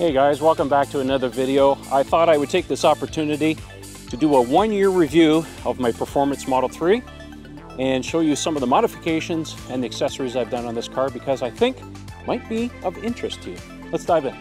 Hey guys, welcome back to another video. I thought I would take this opportunity to do a one-year review of my Performance Model 3 and show you some of the modifications and the accessories I've done on this car because I think might be of interest to you. Let's dive in.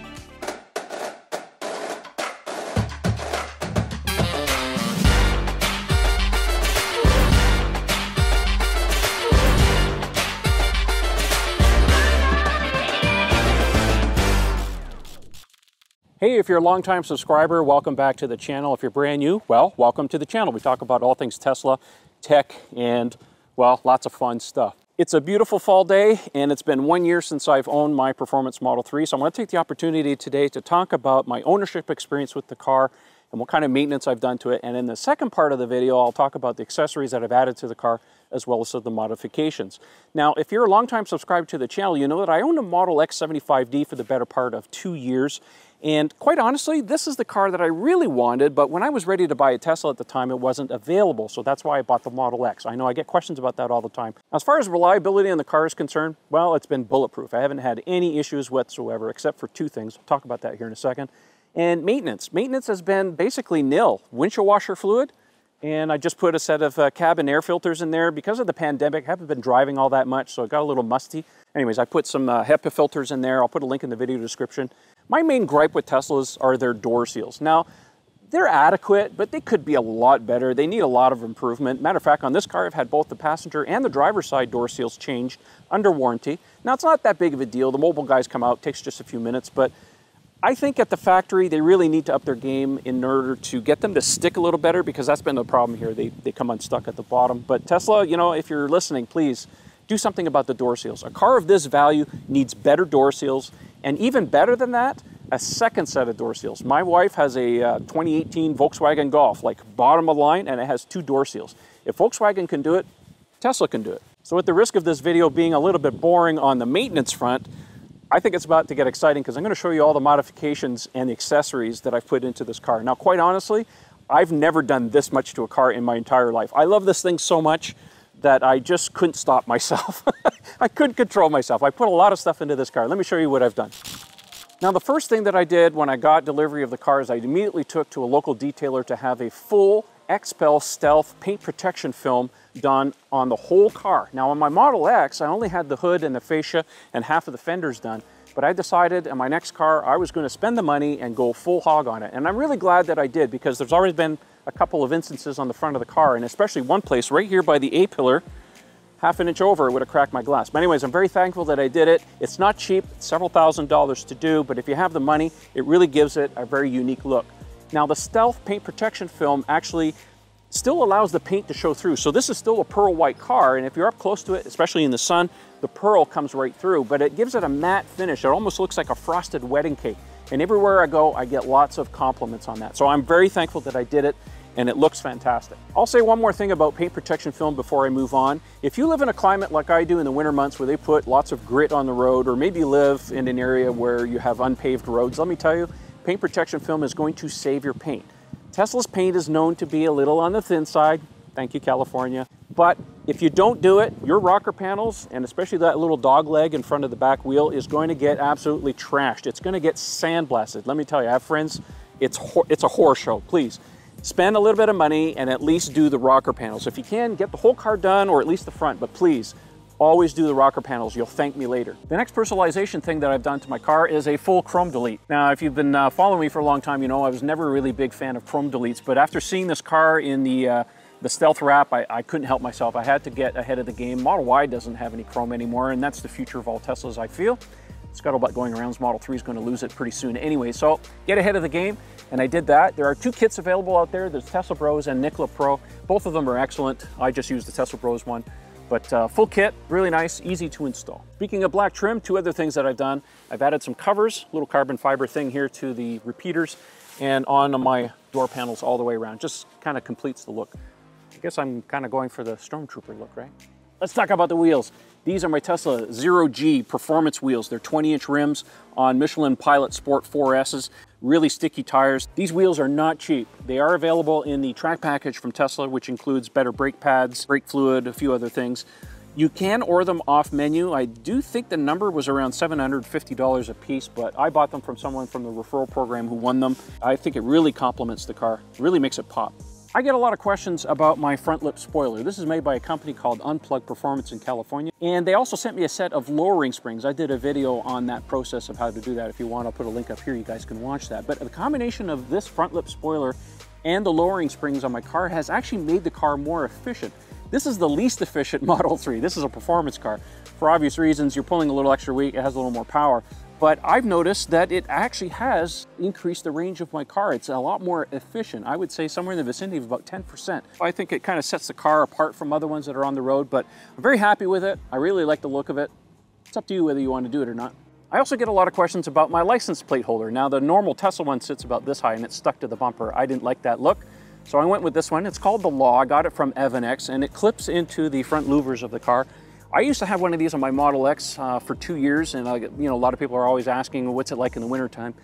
Hey, if you're a longtime subscriber, welcome back to the channel. If you're brand new, well, welcome to the channel. We talk about all things Tesla, tech, and, well, lots of fun stuff. It's a beautiful fall day, and it's been 1 year since I've owned my Performance Model 3, so I'm going to take the opportunity today to talk about my ownership experience with the car and what kind of maintenance I've done to it. And in the second part of the video, I'll talk about the accessories that I've added to the car as well as the modifications. Now, if you're a longtime subscriber to the channel, you know that I owned a Model X 75D for the better part of 2 years. And quite honestly, this is the car that I really wanted, but when I was ready to buy a Tesla at the time, it wasn't available. So that's why I bought the Model X. I know I get questions about that all the time. As far as reliability on the car is concerned, well, it's been bulletproof. I haven't had any issues whatsoever, except for two things. I'll talk about that here in a second. And maintenance. Maintenance has been basically nil. Windshield washer fluid, and I just put a set of cabin air filters in there. Because of the pandemic, I haven't been driving all that much, so it got a little musty. Anyways, I put some HEPA filters in there. I'll put a link in the video description. My main gripe with Teslas are their door seals. Now, they're adequate, but they could be a lot better. They need a lot of improvement. Matter of fact, on this car, I've had both the passenger and the driver's side door seals changed under warranty. Now, it's not that big of a deal. The mobile guys come out, it takes just a few minutes, but I think at the factory, they really need to up their game in order to get them to stick a little better, because that's been the problem here. They come unstuck at the bottom. But Tesla, you know, if you're listening, please do something about the door seals. A car of this value needs better door seals, and even better than that, a second set of door seals. My wife has a 2018 Volkswagen Golf, like bottom of the line, and it has 2 door seals. If Volkswagen can do it, Tesla can do it. So at the risk of this video being a little bit boring on the maintenance front, I think it's about to get exciting because I'm going to show you all the modifications and the accessories that I've put into this car. Now, quite honestly, I've never done this much to a car in my entire life. I love this thing so much that I just couldn't stop myself. I couldn't control myself. I put a lot of stuff into this car. Let me show you what I've done. Now, the first thing that I did when I got delivery of the car is I immediately took to a local detailer to have a full XPEL Stealth paint protection film done on the whole car. Now, on my Model X, I only had the hood and the fascia and half of the fenders done, but I decided in my next car I was going to spend the money and go full hog on it. And I'm really glad that I did, because there's already been a couple of instances on the front of the car, and especially one place right here by the A-pillar, half an inch over, it would have cracked my glass. But anyways, I'm very thankful that I did it. It's not cheap, it's several $1,000s to do, but if you have the money, it really gives it a very unique look. Now, the Stealth paint protection film actually still allows the paint to show through. So this is still a pearl white car, and if you're up close to it, especially in the sun, the pearl comes right through, but it gives it a matte finish. It almost looks like a frosted wedding cake. And everywhere I go, I get lots of compliments on that. So I'm very thankful that I did it, and it looks fantastic. I'll say one more thing about paint protection film before I move on. If you live in a climate like I do in the winter months where they put lots of grit on the road, or maybe live in an area where you have unpaved roads, let me tell you, paint protection film is going to save your paint. Tesla's paint is known to be a little on the thin side. Thank you, California. But if you don't do it, your rocker panels, and especially that little dog leg in front of the back wheel, is going to get absolutely trashed. It's going to get sandblasted. Let me tell you, I have friends, it's a horror show. Please spend a little bit of money and at least do the rocker panels. If you can, get the whole car done, or at least the front, but please, always do the rocker panels. You'll thank me later. The next personalization thing that I've done to my car is a full chrome delete. Now, if you've been following me for a long time, you know I was never a really big fan of chrome deletes, but after seeing this car in the Stealth wrap, I couldn't help myself. I had to get ahead of the game. Model Y doesn't have any chrome anymore, and that's the future of all Teslas, I feel. Scuttlebutt going around, Model 3 is going to lose it pretty soon anyway, so get ahead of the game, and I did that. There are 2 kits available out there. There's Tesla Bros and Nikola Pro. Both of them are excellent. I just used the Tesla Bros one, but full kit, really nice, easy to install. Speaking of black trim, 2 other things that I've done. I've added some covers, little carbon fiber thing here to the repeaters, and on my door panels all the way around. Just kind of completes the look. I guess I'm kind of going for the Stormtrooper look, right? Let's talk about the wheels. These are my Tesla 0G performance wheels. They're 20-inch rims on Michelin Pilot Sport 4S's, really sticky tires. These wheels are not cheap. They are available in the track package from Tesla, which includes better brake pads, brake fluid, a few other things. You can order them off menu. I do think the number was around $750 a piece, but I bought them from someone from the referral program who won them. I think it really complements the car, really makes it pop. I get a lot of questions about my front lip spoiler. This is made by a company called Unplugged Performance in California. And they also sent me a set of lowering springs. I did a video on that process of how to do that. If you want, I'll put a link up here. You guys can watch that. But the combination of this front lip spoiler and the lowering springs on my car has actually made the car more efficient. This is the least efficient Model 3. This is a performance car. For obvious reasons, you're pulling a little extra weight, it has a little more power. But I've noticed that it actually has increased the range of my car. It's a lot more efficient. I would say somewhere in the vicinity of about 10%. I think it kind of sets the car apart from other ones that are on the road, but I'm very happy with it. I really like the look of it. It's up to you whether you want to do it or not. I also get a lot of questions about my license plate holder. Now, the normal Tesla one sits about this high and it's stuck to the bumper. I didn't like that look, so I went with this one. It's called the Law. I got it from Evanex, and it clips into the front louvers of the car. I used to have one of these on my Model X for 2 years, and a lot of people are always asking, what's it like in the wintertime?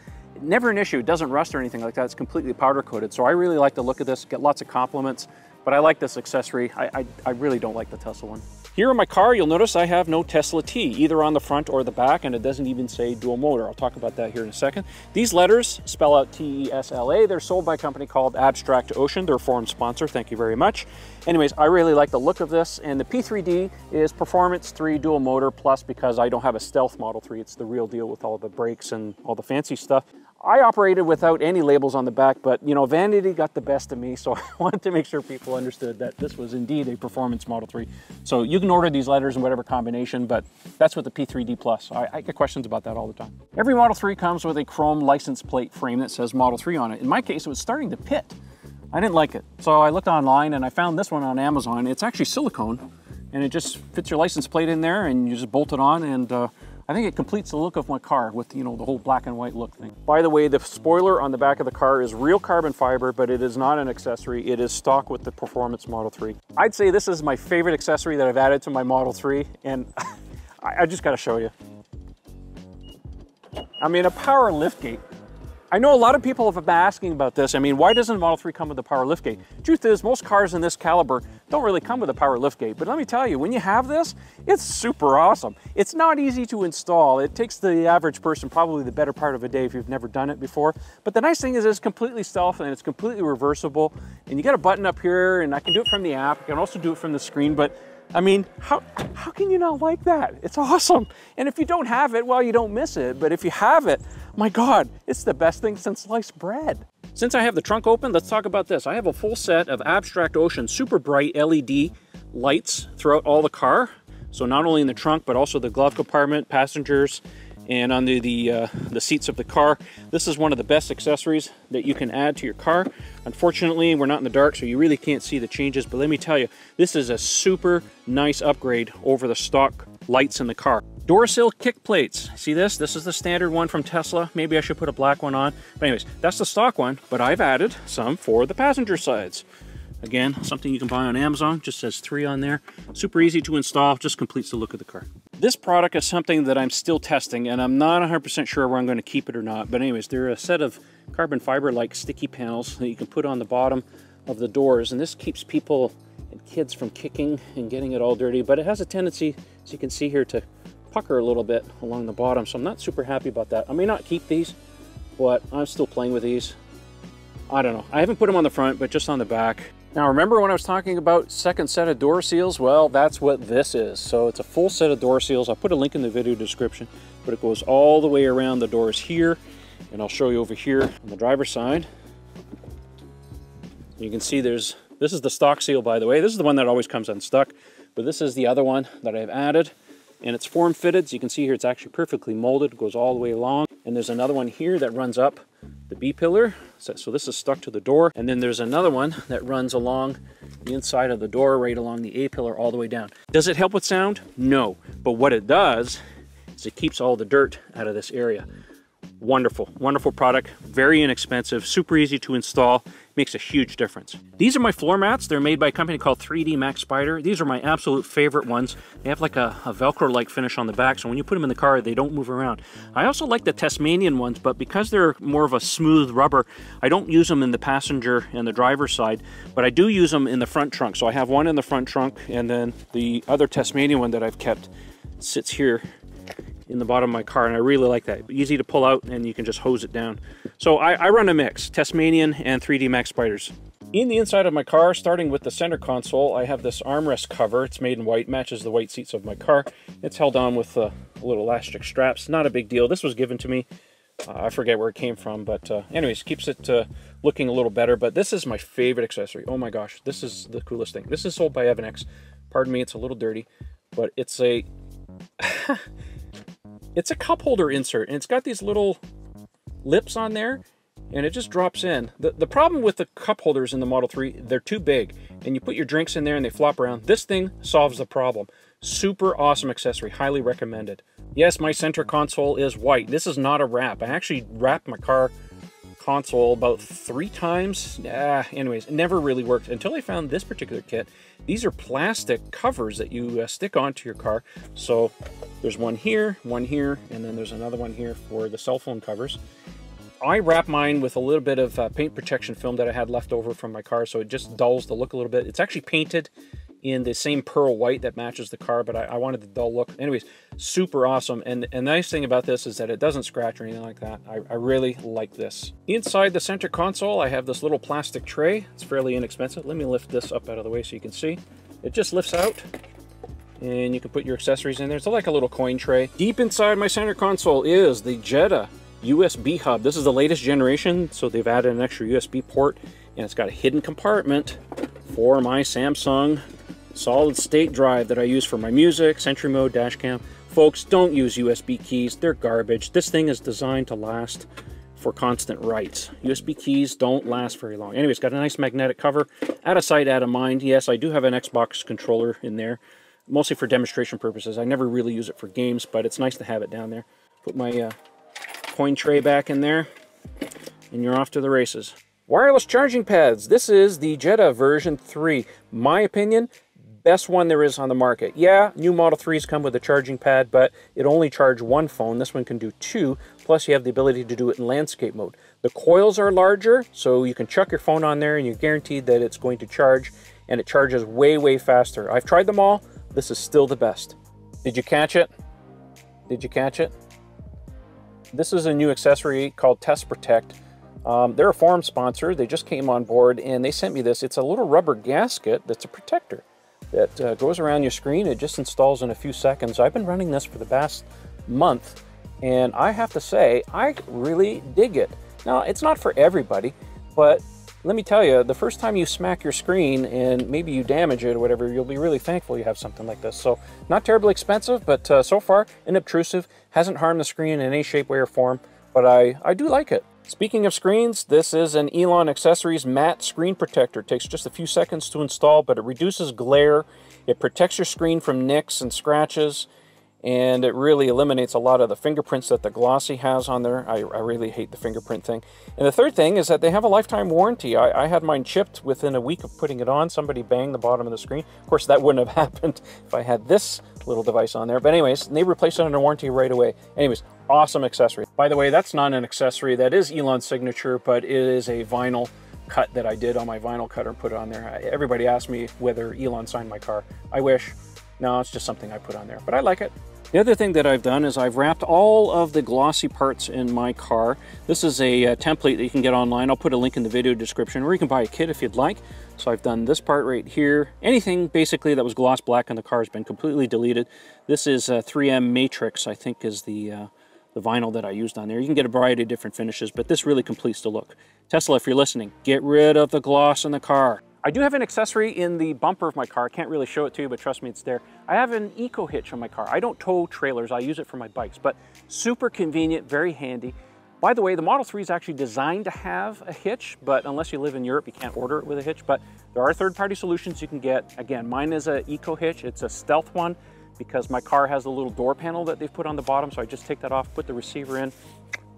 Never an issue. It doesn't rust or anything like that. It's completely powder coated. So I really like the look of this, get lots of compliments, but I like this accessory. I really don't like the Tesla one. Here in my car, you'll notice I have no Tesla T, either on the front or the back, and it doesn't even say dual motor. I'll talk about that here in a second. These letters spell out T-E-S-L-A. They're sold by a company called Abstract Ocean. They're a foreign sponsor. Thank you very much. Anyways, I really like the look of this, and the P3D is Performance 3 Dual Motor Plus because I don't have a Stealth Model 3. It's the real deal with all the brakes and all the fancy stuff. I operated without any labels on the back, but vanity got the best of me, so I wanted to make sure people understood that this was indeed a performance Model 3. So you can order these letters in whatever combination, but that's with the P3D Plus. I get questions about that all the time. Every Model 3 comes with a chrome license plate frame that says Model 3 on it. In my case, it was starting to pit. I didn't like it, so I looked online and I found this one on Amazon. It's actually silicone, and it just fits your license plate in there, and you just bolt it on, and I think it completes the look of my car with, the whole black and white look thing. By the way, the spoiler on the back of the car is real carbon fiber, but it is not an accessory. It is stock with the Performance Model 3. I'd say this is my favorite accessory that I've added to my Model 3, and I just gotta show you. A power liftgate. I know a lot of people have been asking about this. Why doesn't the Model 3 come with a power liftgate? Truth is, most cars in this caliber don't really come with a power liftgate, but let me tell you, when you have this, it's super awesome. It's not easy to install. It takes the average person probably the better part of a day if you've never done it before. But the nice thing is it's completely stealth and it's completely reversible. And you got a button up here, and I can do it from the app. I can also do it from the screen, but how can you not like that? It's awesome. And if you don't have it, well, you don't miss it. But if you have it, my God, it's the best thing since sliced bread. Since I have the trunk open, let's talk about this. I have a full set of Abstract Ocean super bright LED lights throughout all the car. So not only in the trunk, but also the glove compartment, passengers, and under the seats of the car. This is one of the best accessories that you can add to your car. Unfortunately, we're not in the dark, so you really can't see the changes, but let me tell you, this is a super nice upgrade over the stock lights in the car. Door sill kick plates. See this? This is the standard one from Tesla. Maybe I should put a black one on. But anyways, that's the stock one, but I've added some for the passenger sides. Again, something you can buy on Amazon, just says 3 on there. Super easy to install, just completes the look of the car. This product is something that I'm still testing, and I'm not 100% sure where I'm going to keep it or not. But anyways, they're a set of carbon fiber-like sticky panels that you can put on the bottom of the doors, and this keeps people and kids from kicking and getting it all dirty. But it has a tendency, as you can see here, to pucker a little bit along the bottom, so I'm not super happy about that. I may not keep these, but I'm still playing with these. I don't know. I haven't put them on the front, but just on the back. Now, remember when I was talking about second set of door seals? Well, that's what this is. So it's a full set of door seals. I'll put a link in the video description, but it goes all the way around the doors here, and I'll show you over here on the driver's side. You can see this is the stock seal, by the way. This is the one that always comes unstuck, but this is the other one that I've added, and it's form fitted. So you can see here it's actually perfectly molded. It goes all the way along, and there's another one here that runs up the B pillar. So this is stuck to the door, and then there's another one that runs along the inside of the door, right along the A pillar all the way down. Does it help with sound? No, but what it does is it keeps all the dirt out of this area. Wonderful, wonderful product, very inexpensive, super easy to install. makes a huge difference. These are my floor mats. They're made by a company called 3D Max Spider. These are my absolute favorite ones. They have like a Velcro-like finish on the back, so when you put them in the car, they don't move around. I also like the Tasmanian ones, but because they're more of a smooth rubber, I don't use them in the passenger and the driver's side, but I do use them in the front trunk. So I have one in the front trunk, and then the other Tasmanian one that I've kept sits here in the bottom of my car, and I really like that. Easy to pull out, and you can just hose it down. So I run a mix, Tasmanian and 3D Max Spiders. In the inside of my car, starting with the center console, I have this armrest cover. It's made in white, matches the white seats of my car. It's held on with little elastic straps. Not a big deal. This was given to me. I forget where it came from, but anyways, keeps it looking a little better. But this is my favorite accessory. Oh my gosh, this is the coolest thing. This is sold by Evan X. Pardon me, it's a little dirty, but it's a it's a cup holder insert, and it's got these little lips on there, and it just drops in. The problem with the cup holders in the Model 3, they're too big, and you put your drinks in there and they flop around. This thing solves the problem. Super awesome accessory, highly recommended. Yes, my center console is white. This is not a wrap. I actually wrapped my car console about 3 times. Anyways, it never really worked until I found this particular kit. These are plastic covers that you stick onto your car. So there's one here, and then there's another one here for the cell phone covers. I wrap mine with a little bit of paint protection film that I had left over from my car, so it just dulls the look a little bit. It's actually painted in the same pearl white that matches the car, but I wanted the dull look. Anyways, super awesome. And the nice thing about this is that it doesn't scratch or anything like that. I really like this. Inside the center console, I have this little plastic tray. It's fairly inexpensive. Let me lift this up out of the way so you can see. It just lifts out, and you can put your accessories in there. It's like a little coin tray. Deep inside my center console is the Jetta USB hub. This is the latest generation, so they've added an extra USB port, and it's got a hidden compartment for my Samsung solid state drive that I use for my music, Sentry mode, dash cam. Folks, don't use USB keys. They're garbage. This thing is designed to last for constant writes. USB keys don't last very long. Anyways, got a nice magnetic cover. Out of sight, out of mind. Yes, I do have an Xbox controller in there, mostly for demonstration purposes. I never really use it for games, but it's nice to have it down there. Put my coin tray back in there, and you're off to the races. Wireless charging pads. This is the Jetta version 3. My opinion, best one there is on the market. Yeah, new Model 3s come with a charging pad, but it only charges one phone. This one can do 2, plus you have the ability to do it in landscape mode. The coils are larger, so you can chuck your phone on there and you're guaranteed that it's going to charge, and it charges way, way faster. I've tried them all. This is still the best. Did you catch it? Did you catch it? This is a new accessory called Test Protect. They're a forum sponsor. They just came on board and they sent me this. It's a little rubber gasket that's a protector that goes around your screen. It just installs in a few seconds. I've been running this for the past month, and I have to say, I really dig it. Now, it's not for everybody, but let me tell you, the first time you smack your screen and maybe you damage it or whatever, you'll be really thankful you have something like this. So, not terribly expensive, but so far, inobtrusive, hasn't harmed the screen in any shape, way, or form, but I do like it. Speaking of screens, this is an Elon Accessories matte screen protector. It takes just a few seconds to install, but it reduces glare, it protects your screen from nicks and scratches, and it really eliminates a lot of the fingerprints that the glossy has on there. I really hate the fingerprint thing. And the third thing is that they have a lifetime warranty. I had mine chipped within a week of putting it on. Somebody banged the bottom of the screen. Of course, that wouldn't have happened if I had this little device on there. But anyways, they replaced it under warranty right away. Anyways, awesome accessory. By the way, that's not an accessory. That is Elon's signature, but it is a vinyl cut that I did on my vinyl cutter and put it on there. Everybody asked me whether Elon signed my car. I wish. No, it's just something I put on there, but I like it. The other thing that I've done is I've wrapped all of the glossy parts in my car. This is a template that you can get online. I'll put a link in the video description, or you can buy a kit if you'd like. So I've done this part right here. Anything basically that was gloss black in the car has been completely deleted. This is 3M Matrix, I think, is the vinyl that I used on there. You can get a variety of different finishes, but this really completes the look. Tesla, if you're listening, get rid of the gloss in the car. I do have an accessory in the bumper of my car. I can't really show it to you, but trust me, it's there. I have an eco hitch on my car. I don't tow trailers. I use it for my bikes, but super convenient, very handy. By the way, the Model 3 is actually designed to have a hitch, but unless you live in Europe, you can't order it with a hitch, but there are third-party solutions you can get. Again, mine is an eco hitch. It's a stealth one because my car has a little door panel that they've put on the bottom, so I just take that off, put the receiver in,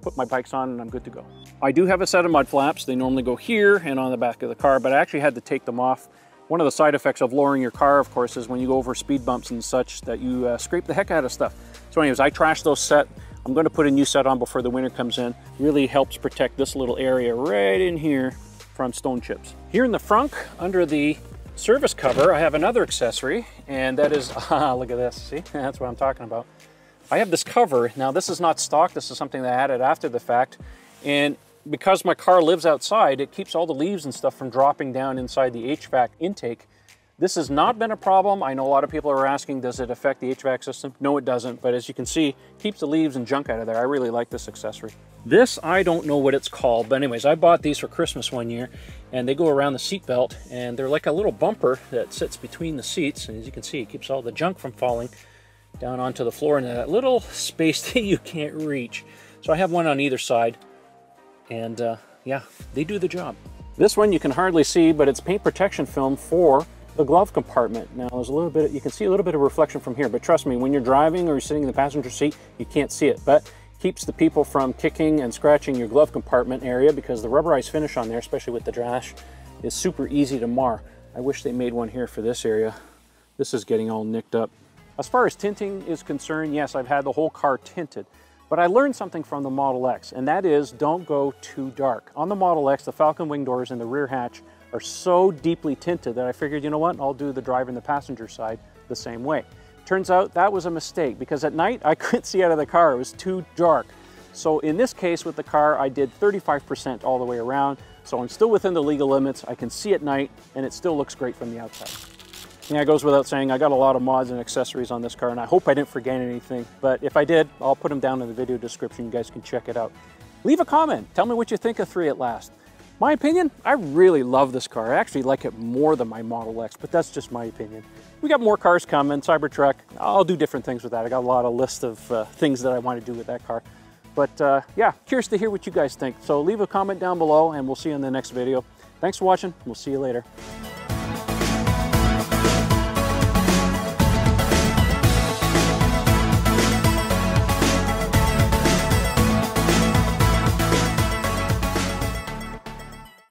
put my bikes on, and I'm good to go. I do have a set of mud flaps. They normally go here and on the back of the car, but I actually had to take them off. One of the side effects of lowering your car, of course, is when you go over speed bumps and such that you scrape the heck out of stuff. So anyways, I trashed those set. I'm going to put a new set on before the winter comes in. Really helps protect this little area right in here from stone chips. Here in the front, under the service cover, I have another accessory, and that is, look at this, see? That's what I'm talking about. I have this cover. Now, this is not stock. This is something that I added after the fact. And because my car lives outside, it keeps all the leaves and stuff from dropping down inside the HVAC intake. This has not been a problem. I know a lot of people are asking, does it affect the HVAC system? No, it doesn't. But as you can see, keeps the leaves and junk out of there. I really like this accessory. This, I don't know what it's called, but anyways, I bought these for Christmas one year, and they go around the seat belt, and they're like a little bumper that sits between the seats. And as you can see, it keeps all the junk from falling down onto the floor in that little space that you can't reach. So I have one on either side. And yeah, they do the job. This one you can hardly see, but it's paint protection film for the glove compartment. Now there's a little bit, you can see a little bit of reflection from here, but trust me, when you're driving or you're sitting in the passenger seat, you can't see it, but keeps the people from kicking and scratching your glove compartment area, because the rubberized finish on there, especially with the dash, is super easy to mar. I wish they made one here for this area. This is getting all nicked up. As far as tinting is concerned, yes, I've had the whole car tinted. But I learned something from the Model X, and that is don't go too dark. On the Model X, the Falcon wing doors and the rear hatch are so deeply tinted that I figured, you know what, I'll do the driver and the passenger side the same way. Turns out that was a mistake, because at night I couldn't see out of the car. It was too dark. So in this case with the car, I did 35% all the way around. So I'm still within the legal limits. I can see at night, and it still looks great from the outside. Yeah, it goes without saying, I got a lot of mods and accessories on this car, and I hope I didn't forget anything, but if I did, I'll put them down in the video description. You guys can check it out. Leave a comment. Tell me what you think of 3 at Last. My opinion, I really love this car. I actually like it more than my Model X, but that's just my opinion. We got more cars coming, Cybertruck. I'll do different things with that. I got a lot of list of things that I want to do with that car. But yeah, curious to hear what you guys think. So leave a comment down below, and we'll see you in the next video. Thanks for watching. We'll see you later.